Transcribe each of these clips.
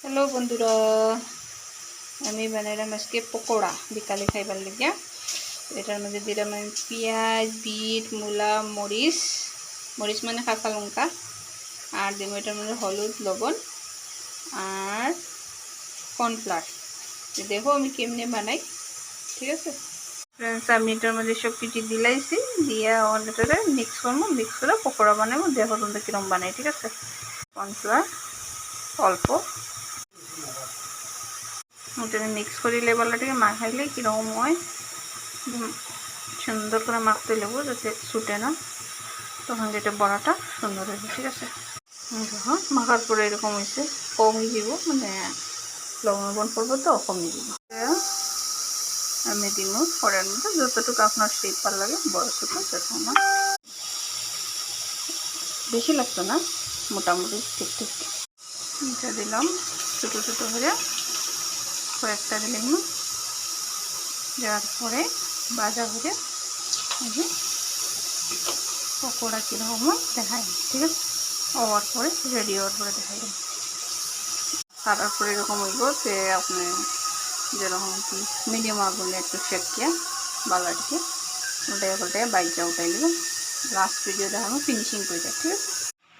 Hello বন্ধুরা, আমি বানাইলাম আজকে পকোড়া বিকালে খাইবার লিগে। এটার মধ্যে দিলাম আমি পেঁয়াজ, বিট, মূলা, মরিচ মরিচ মানে কাঁচা লঙ্কা, আর দিব এটার মধ্যে হলুদ, লবণ আর কর্নফ্লাওয়ার। দেখো আমি কেমনে বানাই, ঠিক আছে ফ্রেন্ডস। আমি এটার মধ্যে সব কিছু দিলাইছি, দিয়ে এটারে মিক্স করবো, মিক্স করে পকোড়া বানাবো। দেখো তোমরা কিরম বানাই, ঠিক আছে। কর্নফ্লাওয়ার অল্প ওটা মিক্স করে লেবারটাকে মাখাইলে কীরকম হয়, সুন্দর করে মাখতে লেবো যাতে ছুটে না, তখন যেটা বড়াটা সুন্দর হবে, ঠিক আছে। যখন মাখার পরে এরকম হয়েছে কমিয়ে দিব, মানে লবণ করবো তো কমিয়ে দিব। আমি দিব পরের মধ্যে যতটুকু আপনার শেপ ভালো লাগে, বড় ছোটো দেখো না, বেশি লাগতো না, মোটামুটি ঠিক ঠিক। এটা দিলাম ছোটো ছোটো করে, কয়েকটা দিলাম, দেওয়ার পরে ভাজা হয়ে পকোড়া কীরকম হয় দেখাই, ঠিক আছে। হওয়ার পরে রেডি হওয়ার পরে দেখাই তারপরে এরকম হইব যে আপনি যেরকম কি মিডিয়াম আগুনে একটু শেকিয়ে বালাটিকে উল্টে উল্টে বাইকটা উঠাই দেবেন। লাস্ট ভিডিও দেখানো ফিনিশিং করে যায়, ঠিক আছে।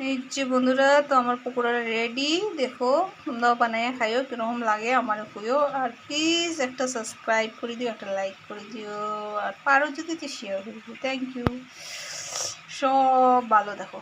এই যে বন্ধুরা, তো আমার পকোড়া রেডি। দেখো তোমরাও বানাইয়া খাইও, কীরকম লাগে আমার কইও। আর প্লিজ একটা সাবস্ক্রাইব করে দিও, একটা লাইক করে দিও, আর পারো যদি শেয়ার করে দিও। থ্যাংক ইউ, সব ভালো দেখো।